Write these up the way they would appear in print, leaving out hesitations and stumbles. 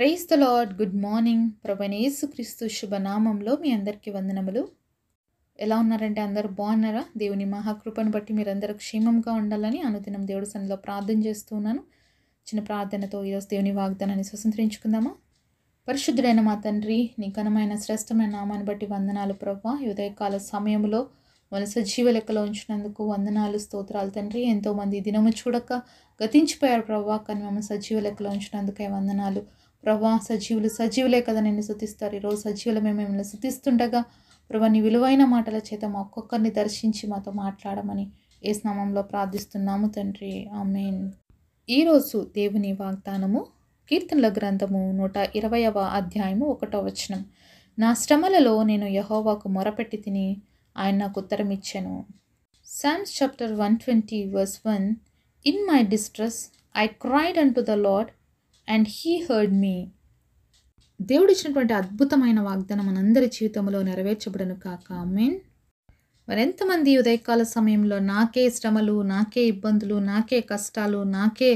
Praise the lord. Good morning. ప్రభువైన యేసుక్రీస్తు శుభనామంలో మీ అందరికీ వందనములు. ఎలా ఉన్నారంటే అందరూ బాగున్నారా? దేవుని మహాకృపను బట్టి మీరందరూ క్షేమంగా ఉండాలని అనుదినం దేవుడి సన్నిధిలో ప్రార్థన చేస్తూ ఉన్నాను. చిన్న ప్రార్థనతో ఈరోజు దేవుని వాగ్దానాన్ని స్వతంత్రించుకుందామా? పరిశుద్ధుడైన మా తండ్రి, నీ ఘనమైన శ్రేష్టమైన నామాన్ని బట్టి వందనాలు ప్రభువా. ఈ ఉదయకాల సమయంలో మన సజీవ లెక్కలో ఉంచినందుకు వందనాలు, స్తోత్రాలు తండ్రి. ఎంతోమంది దినము చూడక గతించిపోయారు ప్రభువా, కానీ మమ్మల్ని సజీవ లెక్కలో ఉంచినందుకే వందనాలు ప్రభా. సజీవులే కదా నిన్ను స్తుతిస్తారు. ఈరోజు సజీవులమే మిమ్మల్ని స్తుతిస్తుండగా ప్రభా, నీ విలువైన మాటల చేత మా ఒక్కొక్కరిని దర్శించి మాతో మాట్లాడమని యేసు నామములో ప్రార్థిస్తున్నాము తండ్రి, ఆమేన్. ఈరోజు దేవుని వాగ్దానము కీర్తనల గ్రంథము 120వ అధ్యాయము 1వ వచనం. నా శ్రమలలో నేను యెహోవాకు మొరపెట్టి తిని ఆయన నాకు ఉత్తరం ఇచ్చెను. Psalms chapter 120 verse 1. In my distress I cried unto the Lord and he heard me. దేవుడు ఇచ్చినటువంటి అద్భుతమైన వాగ్దానం మనందరి జీవితంలో నెరవేర్చబడను కాక, ఆమేన్. మరెంతమంది ఉదయకాల సమయంలో నాకే శ్రమలు, నాకే ఇబ్బందులు, నాకే కష్టాలు, నాకే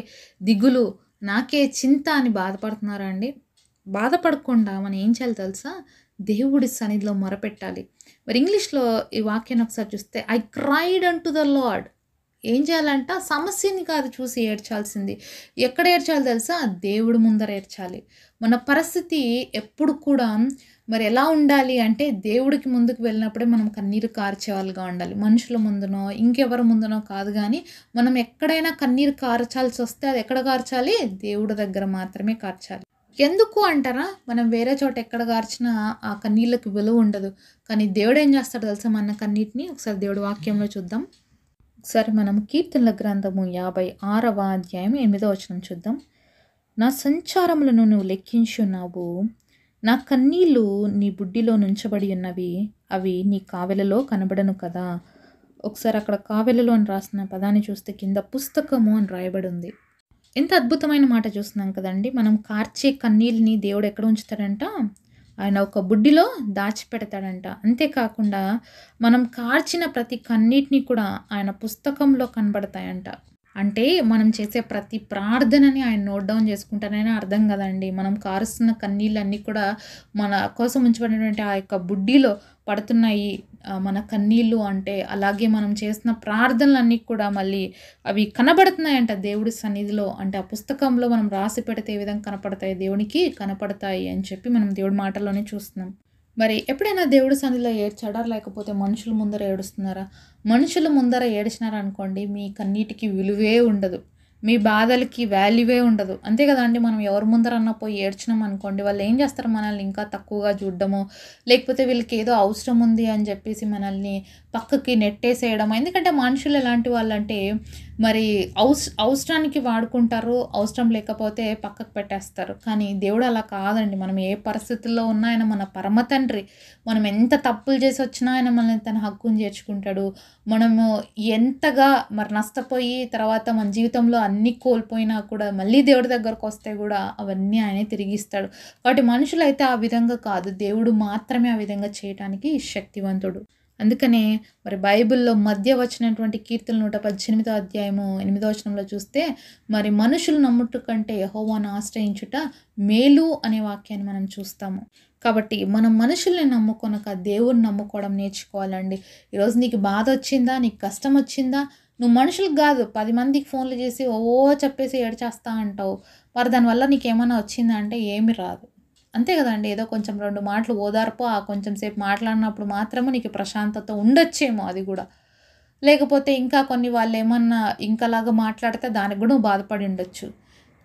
దిగులు, నాకే చింత అని బాధపడుతున్నారా అండి? బాధపడకుండా మనం ఏం చేయాలి తెలుసా? దేవుడి సన్నిధిలో మొరపెట్టాలి. మరి ఇంగ్లీష్లో ఈ వాక్యాన్ని ఒకసారి చూస్తే, I cried an to the lord. ఏం చేయాలంట? సమస్యని కాదు చూసి ఏడ్చాల్సింది. ఎక్కడ ఏడ్చాలి తెలుసా? దేవుడి ముందర ఏడ్చాలి. మన పరిస్థితి ఎప్పుడు కూడా మరి ఎలా ఉండాలి అంటే, దేవుడికి ముందుకు వెళ్ళినప్పుడే మనం కన్నీరు కార్చేవాళ్ళుగా ఉండాలి. మనుషుల ముందునో ఇంకెవరి ముందునో కాదు. కానీ మనం ఎక్కడైనా కన్నీరు కార్చాల్సి వస్తే అది ఎక్కడ కార్చాలి? దేవుడి దగ్గర మాత్రమే కార్చాలి. ఎందుకు అంటారా? మనం వేరే చోట ఎక్కడ కార్చినా ఆ కన్నీళ్ళకి విలువ ఉండదు. కానీ దేవుడు ఏం చేస్తాడు తెలుసా? మన కన్నీటిని ఒకసారి దేవుడి వాక్యంలో చూద్దాం. ఒకసారి మనం కీర్తనల గ్రంథము 56వ అధ్యాయం 8వ వచనం చూద్దాం. నా సంచారములను నువ్వు లెక్కించున్నావు, నా కన్నీళ్ళు నీ బుడ్డిలో నుంచబడి ఉన్నవి, అవి నీ కావెలలో కనబడను కదా. ఒకసారి అక్కడ కావెలలో అని రాసిన పదాన్ని చూస్తే కింద పుస్తకము అని రాయబడి ఉంది. ఎంత అద్భుతమైన మాట చూస్తున్నాం కదండి. మనం కార్చే కన్నీళ్ళని దేవుడు ఎక్కడ ఉంచుతాడంట? ఆయన ఒక బుడ్డిలో దాచిపెడతాడంట. అంతేకాకుండా మనం కార్చిన ప్రతి కన్నీటిని కూడా ఆయన పుస్తకంలో కనబడతాయంట. అంటే మనం చేసే ప్రతి ప్రార్థనని ఆయన నోట్ డౌన్ చేసుకుంటానని అర్థం కదండి. మనం కారుస్తున్న కన్నీళ్ళన్నీ కూడా మన కోసం ఉంచబడినటువంటి ఆ యొక్క బుడ్డిలో పడుతున్నాయి మన కన్నీళ్ళు. అంటే అలాగే మనం చేసిన ప్రార్థనలన్నీ కూడా మళ్ళీ అవి కనబడుతున్నాయంట దేవుడి సన్నిధిలో. అంటే ఆ పుస్తకంలో మనం రాసి పెడితే ఏ విధంగా కనపడతాయి? దేవునికి కనపడతాయి అని చెప్పి మనం దేవుడి మాటల్లోనే చూస్తున్నాం. మరి ఎప్పుడైనా దేవుడి సన్నిధిలో ఏడ్చాడా? లేకపోతే మనుషుల ముందర ఏడుస్తున్నారా? మనుషుల ముందర ఏడ్చినారా అనుకోండి, మీ కన్నీటికి విలువే ఉండదు, మీ బాధలకి వాల్యూవే ఉండదు. అంతే కదండి. మనం ఎవరి ముందరన్నా పోయి ఏడ్చినాం అనుకోండి, వాళ్ళు ఏం చేస్తారు? మనల్ని ఇంకా తక్కువగా చూడడము, లేకపోతే వీళ్ళకి ఏదో అవసరం ఉంది అని చెప్పేసి మనల్ని పక్కకి నెట్టేసేయడం. ఎందుకంటే మనుషులు ఎలాంటి వాళ్ళంటే మరి అవసరానికి వాడుకుంటారు, అవసరం లేకపోతే పక్కకు పెట్టేస్తారు. కానీ దేవుడు అలా కాదండి. మనం ఏ పరిస్థితుల్లో ఉన్నా ఆయన మన పరమ తండ్రి. మనం ఎంత తప్పులు చేసి వచ్చినా ఆయన మనల్ని తన హక్కును చేర్చుకుంటాడు. మనము ఎంతగా మరి నష్టపోయి తర్వాత మన జీవితంలో అన్నీ కోల్పోయినా కూడా మళ్ళీ దేవుడి దగ్గరకు వస్తే కూడా అవన్నీ ఆయనే తిరిగిస్తాడు. కాబట్టి మనుషులైతే ఆ విధంగా కాదు, దేవుడు మాత్రమే ఆ విధంగా చేయడానికి శక్తివంతుడు. అందుకనే మరి బైబిల్లో మధ్య వచ్చినటువంటి కీర్తనలు 118వ అధ్యాయము 8వ వచనంలో చూస్తే, మరి మనుషులు నమ్ముట కంటే యెహోవాను ఆశ్రయించుట మేలు అనే వాక్యాన్ని మనం చూస్తాము. కాబట్టి మనం మనుషుల్ని నమ్ముకొనక దేవుని నమ్ముకోవడం నేర్చుకోవాలండి. ఈరోజు నీకు బాధ వచ్చిందా, నీకు కష్టం వచ్చిందా, నువ్వు మనుషులకు కాదు 10 మందికి ఫోన్లు చేసి చెప్పేసి ఏడ్చేస్తా అంటావు. మరి దానివల్ల నీకేమైనా వచ్చిందా అంటే ఏమి రాదు. అంతే కదండి. ఏదో కొంచెం 2 మాటలు ఓదార్పు, ఆ కొంచెం సేపు మాట్లాడినప్పుడు మాత్రమే నీకు ప్రశాంతత ఉండొచ్చేమో, అది కూడా. లేకపోతే ఇంకా కొన్ని వాళ్ళు ఏమన్నా ఇంకలాగా మాట్లాడితే దానికి కూడా నువ్వు బాధపడి ఉండొచ్చు.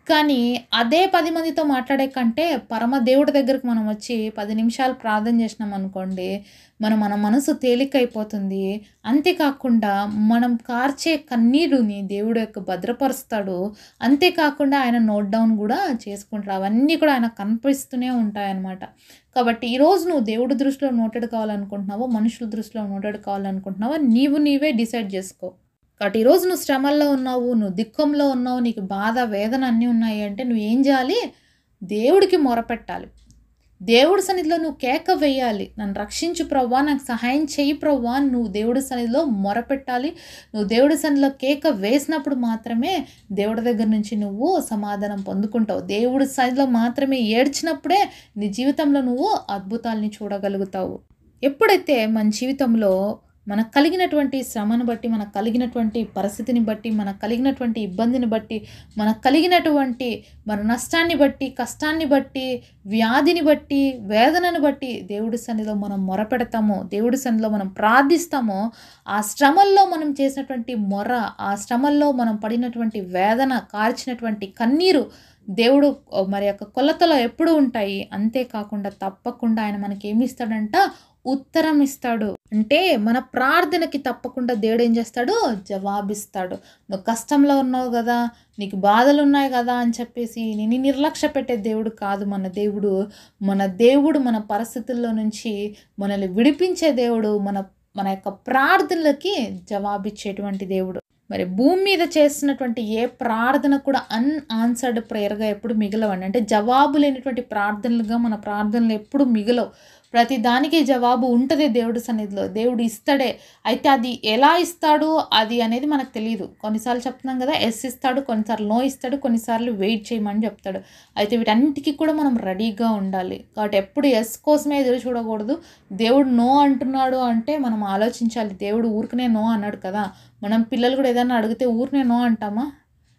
కానీ అదే 10 మందితో మాట్లాడే కంటే పరమ దేవుడి దగ్గరికి మనం వచ్చి 10 నిమిషాలు ప్రార్థన చేసినాం అనుకోండి, మన మనసు తేలికైపోతుంది. అంతేకాకుండా మనం కార్చే కన్నీరుని దేవుడు భద్రపరుస్తాడు. అంతేకాకుండా ఆయన నోట్ డౌన్ కూడా చేసుకుంటాడు. అవన్నీ కూడా ఆయన కనిపిస్తూనే ఉంటాయన్నమాట. కాబట్టి ఈరోజు నువ్వు దేవుడి దృష్టిలో నోటెడ్ కావాలనుకుంటున్నావో, మనుషుల దృష్టిలో నోటెడ్ కావాలనుకుంటున్నావో నీవే డిసైడ్ చేసుకో. కాబట్టి ఈరోజు నువ్వు శ్రమల్లో ఉన్నావు, నువ్వు దుఃఖంలో ఉన్నావు, నీకు బాధ వేదన అన్నీ ఉన్నాయి అంటే నువ్వు ఏం చేయాలి? దేవుడికి మొరపెట్టాలి. దేవుడి సన్నిధిలో నువ్వు కేక వేయాలి. నన్ను రక్షించు ప్రభువా, నాకు సహాయం చెయ్యి ప్రభువా, నువ్వు దేవుడి సన్నిధిలో మొరపెట్టాలి. నువ్వు దేవుడి సన్నిధిలో కేక వేసినప్పుడు మాత్రమే దేవుడి దగ్గర నుంచి నువ్వు సమాధానం పొందుకుంటావు. దేవుడి సన్నిధిలో మాత్రమే ఏడ్చినప్పుడే నీ జీవితంలో నువ్వు అద్భుతాలని చూడగలుగుతావు. ఎప్పుడైతే మన జీవితంలో మనకు కలిగినటువంటి శ్రమను బట్టి, మనకు కలిగినటువంటి పరిస్థితిని బట్టి, మనకు కలిగినటువంటి ఇబ్బందిని బట్టి, మనకు కలిగినటువంటి మన నష్టాన్ని బట్టి, కష్టాన్ని బట్టి, వ్యాధిని బట్టి, వేదనను బట్టి దేవుడి సన్నిధిలో మనం మొరపెడతామో, దేవుడి సన్నిధిలో మనం ప్రార్థిస్తామో, ఆ శ్రమల్లో మనం చేసినటువంటి మొర, ఆ శ్రమల్లో మనం పడినటువంటి వేదన, కార్చినటువంటి కన్నీరు దేవుడు మరి యొక్క కొలతలో ఎప్పుడు ఉంటాయి. అంతేకాకుండా తప్పకుండా ఆయన మనకి ఏమి ఇస్తాడంట, ఉత్తరం ఇస్తాడు. అంటే మన ప్రార్థనకి తప్పకుండా దేవుడు ఏం చేస్తాడు, జవాబిస్తాడు. నువ్వు కష్టంలో ఉన్నావు కదా, నీకు బాధలు ఉన్నాయి కదా అని చెప్పేసి నిన్ను నిర్లక్ష్య పెట్టే దేవుడు కాదు మన దేవుడు. మన పరిస్థితుల్లో నుంచి మనల్ని విడిపించే దేవుడు, మన యొక్క ప్రార్థనలకి జవాబిచ్చేటువంటి దేవుడు. మరి భూమి మీద చేస్తున్నటువంటి ఏ ప్రార్థన కూడా అన్ఆన్సర్డ్ ప్రేయర్గా ఎప్పుడు మిగలవండి. అంటే జవాబు లేనటువంటి ప్రార్థనలుగా మన ప్రార్థనలు ఎప్పుడు మిగలవు. ప్రతి దానికి జవాబు ఉంటుంది దేవుడి సన్నిధిలో. దేవుడు ఇస్తాడే. అయితే అది ఎలా ఇస్తాడు అది అనేది మనకు తెలియదు. కొన్నిసార్లు చెప్తున్నాం కదా, ఎస్ ఇస్తాడు, కొన్నిసార్లు నో ఇస్తాడు, కొన్నిసార్లు వెయిట్ చేయమని చెప్తాడు. అయితే వీటన్నిటికీ కూడా మనం రెడీగా ఉండాలి. కాబట్టి ఎప్పుడు ఎస్ కోసమే ఎదురు చూడకూడదు. దేవుడు నో అంటున్నాడు అంటే మనం ఆలోచించాలి. దేవుడు ఊరికనే నో అన్నాడు కదా. మనం పిల్లలు కూడా ఏదైనా అడిగితే ఊరికనే నో అంటామా?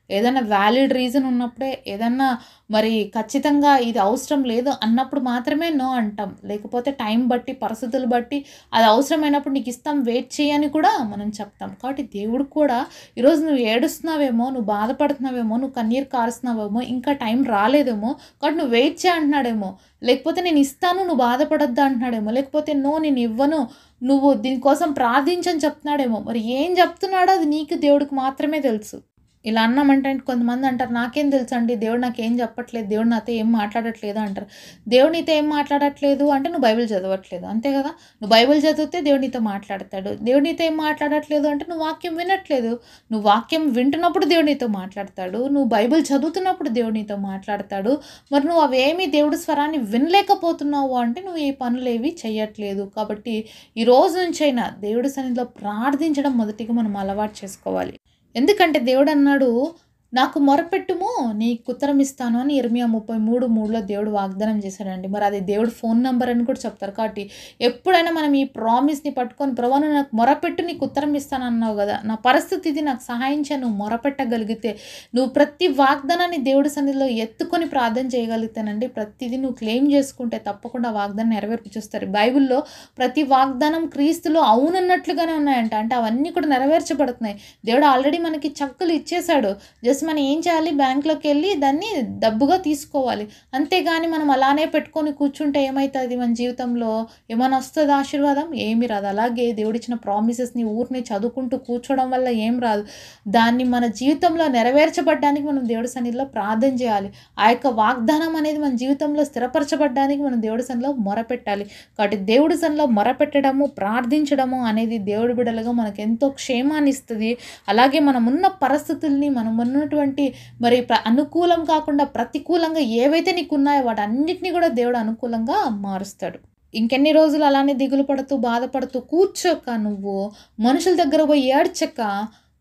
ఏదైనా వ్యాలిడ్ రీజన్ ఉన్నప్పుడే, ఏదన్నా మరి ఖచ్చితంగా ఇది అవసరం లేదు అన్నప్పుడు మాత్రమే నో అంటాం. లేకపోతే టైం బట్టి, పరిస్థితులు బట్టి అది అవసరమైనప్పుడు నీకు ఇస్తాం, వెయిట్ చేయని కూడా మనం చెప్తాం. కాబట్టి దేవుడు కూడా ఈరోజు నువ్వు ఏడుస్తున్నావేమో, నువ్వు బాధపడుతున్నావేమో, నువ్వు కన్నీరు కారుస్తున్నావేమో, ఇంకా టైం రాలేదేమో, కాబట్టి నువ్వు వెయిట్ చేయ అంటున్నాడేమో. లేకపోతే నేను ఇస్తాను, నువ్వు బాధపడొద్దా అంటున్నాడేమో. లేకపోతే నో నేను ఇవ్వను, నువ్వు దీనికోసం ప్రార్థించని చెప్తున్నాడేమో. మరి ఏం చెప్తున్నాడో అది నీకు దేవుడికి మాత్రమే తెలుసు. ఇలా అన్నామంటే కొంతమంది అంటారు, నాకేం తెలుసు అండి, దేవుడు నాకేం చెప్పట్లేదు, దేవుడు నాతో ఏం మాట్లాడట్లేదు అంటారు. దేవుడు నీతో ఏం మాట్లాడట్లేదు అంటే నువ్వు బైబిల్ చదవట్లేదు, అంతే కదా. నువ్వు బైబిల్ చదివితే దేవుడు నీతో మాట్లాడతాడు. దేవుడు నీతో ఏం మాట్లాడట్లేదు అంటే నువ్వు వాక్యం వినట్లేదు. నువ్వు వాక్యం వింటున్నప్పుడు దేవుడు నీతో మాట్లాడతాడు. నువ్వు బైబిల్ చదువుతున్నప్పుడు దేవుడు నీతో మాట్లాడతాడు. మరి నువ్వు అవేమీ దేవుడి స్వరాన్ని వినలేకపోతున్నావు అంటే నువ్వు ఈ పనులు ఏవి చేయట్లేదు. కాబట్టి ఈ రోజు నుంచైనా దేవుడి సన్నిధిలో ప్రార్థించడం మొదటిగా మనం అలవాటు చేసుకోవాలి. ఎందుకంటే దేవుడు అన్నాడు, నాకు మొరపెట్టుము నీకు ఉత్తరం ఇస్తాను అని ఇర్మియా 33:3లో దేవుడు వాగ్దానం చేశాడండి. మరి అది దేవుడు ఫోన్ నెంబర్ అని కూడా చెప్తారు. కాబట్టి ఎప్పుడైనా మనం ఈ ప్రామిస్ని పట్టుకొని, ప్రభువా నువ్వు నాకు మొరపెట్టు నీకు ఉత్తరం ఇస్తాను అన్నావు కదా, నా పరిస్థితి ఇది, నాకు సహాయం చేయ, నువ్వు మొరపెట్టగలిగితే, నువ్వు ప్రతి వాగ్దానాన్ని దేవుడి సన్నిధిలో ఎత్తుకొని ప్రార్థన చేయగలిగితేనండి, ప్రతిదీ నువ్వు క్లెయిమ్ చేసుకుంటే తప్పకుండా వాగ్దానం నెరవేర్పు చూస్తారు. బైబిల్లో ప్రతి వాగ్దానం క్రీస్తులో అవునన్నట్లుగానే ఉన్నాయంట. అంటే అవన్నీ కూడా నెరవేర్చబడుతున్నాయి. దేవుడు ఆల్రెడీ మనకి చక్కులు ఇచ్చేశాడు. జస్ట్ మనం ఏం చేయాలి, బ్యాంకులోకి వెళ్ళి దాన్ని డబ్బుగా తీసుకోవాలి. అంతేగాని మనం అలానే పెట్టుకొని కూర్చుంటే ఏమవుతుంది, మన జీవితంలో ఏమైనా వస్తుంది ఆశీర్వాదం? ఏమి రాదు. అలాగే దేవుడిచ్చిన ప్రామిసెస్ని ఊరిని చదువుకుంటూ కూర్చోవడం వల్ల ఏం రాదు. దాన్ని మన జీవితంలో నెరవేర్చబడ్డానికి మనం దేవుడి సన్నిధిలో ప్రార్థన చేయాలి. ఆ యొక్క వాగ్దానం అనేది మన జీవితంలో స్థిరపరచబడ్డానికి మనం దేవుడి సన్నిధిలో మొరపెట్టాలి. కాబట్టి దేవుడి సన్నిధిలో మొరపెట్టడము, ప్రార్థించడము అనేది దేవుడి బిడ్డలుగా మనకు ఎంతో క్షేమాన్ని ఇస్తుంది. అలాగే మనం ఉన్న పరిస్థితుల్ని, మనం ఉన్నటువంటి మరి అనుకూలం కాకుండా ప్రతికూలంగా ఏవైతే నీకు ఉన్నాయో వాటన్నిటిని కూడా దేవుడు అనుకూలంగా మారుస్తాడు. ఇంకెన్ని రోజులు అలానే దిగులు పడుతూ, బాధపడుతూ కూర్చోక, నువ్వు మనుషుల దగ్గర పోయి ఏడ్చక,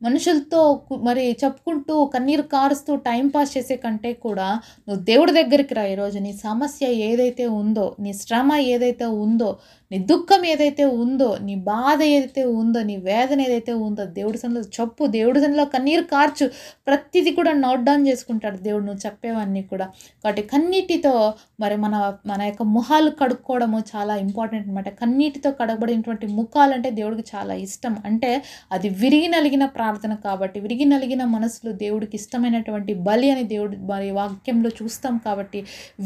మనుషులతో మరి చెప్పుకుంటూ కన్నీరు కారుస్తూ టైం పాస్ చేసే కంటే కూడా నువ్వు దేవుడి దగ్గరికి రా. ఈరోజు నీ సమస్య ఏదైతే ఉందో, నీ శ్రమ ఏదైతే ఉందో, నీ దుఃఖం ఏదైతే ఉందో, నీ బాధ ఏదైతే ఉందో, నీ వేదన ఏదైతే ఉందో దేవుడి సన్నిధిలో చెప్పు. దేవుడి సన్నిధిలో కన్నీరు కార్చు. ప్రతిదీ కూడా నోట్ డౌన్ చేసుకుంటాడు దేవుడు నువ్వు చెప్పేవన్నీ కూడా. కాబట్టి కన్నీటితో మరి మన యొక్క ముఖాలు కడుక్కోవడము చాలా ఇంపార్టెంట్ అనమాట. కన్నీటితో కడగబడినటువంటి ముఖాలు అంటే దేవుడికి చాలా ఇష్టం. అంటే అది విరిగి నలిగిన ప్రార్థన కాబట్టి, విరిగి నలిగిన మనసులు దేవుడికి ఇష్టమైనటువంటి బలి అని దేవుడు మరి వాక్యంలో చూస్తాం. కాబట్టి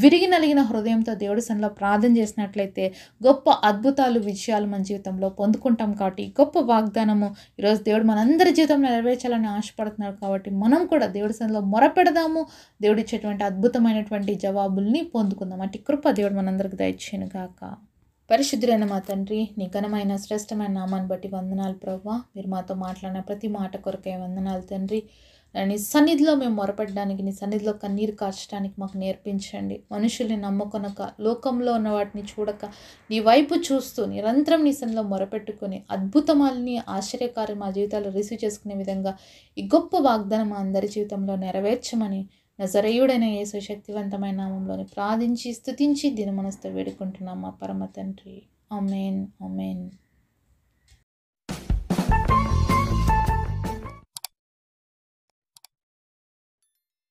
విరిగి నలిగిన హృదయంతో దేవుడి సన్నిధిలో ప్రార్థన చేసినట్లయితే గొప్ప అద్భుతాలు, విజయాలు మన జీవితంలో పొందుకుంటాం. కాబట్టి గొప్ప వాగ్దానము ఈరోజు దేవుడు మనందరి జీవితంలో నెరవేర్చాలని ఆశపడుతున్నాడు. కాబట్టి మనం కూడా దేవుడి సన్నిధిలో మొరపెడదాము. దేవుడు ఇచ్చేటువంటి అద్భుతమైనటువంటి జవాబుల్ని పొందుకుందాం. అట్టి కృప దేవుడు మనందరికి దయచేయును గాక. పరిశుద్ధులైన మా తండ్రి, నీ ఘనమైన శ్రేష్టమైన నామాన్ని బట్టి వందనాలు ప్రభువా. మీరు మాతో మాట్లాడిన ప్రతి మాట కొరకే వందనాలు తండ్రి. నీ సన్నిధిలో మేము మొరపెట్టడానికి, నీ సన్నిధిలో కన్నీరు కార్చడానికి మాకు నేర్పించండి. మనుషుల్ని నమ్మకొనక, లోకంలో ఉన్న వాటిని చూడక, నీ వైపు చూస్తూ నిరంతరం నీ సన్నిధిలో మొరపెట్టుకొని అద్భుతమాలని ఆశ్చర్యకార్యం మా జీవితాల్లో రిసీవ్ చేసుకునే విధంగా ఈ గొప్ప వాగ్దానం మా అందరి జీవితంలో నెరవేర్చమని నజరేయుడైన యేసు శక్తివంతమైన నామంలోని ప్రార్థించి స్తుతించి దినమనస్తో వేడుకుంటున్నాం మా పరమ తండ్రి. ఆమేన్. ఆమేన్.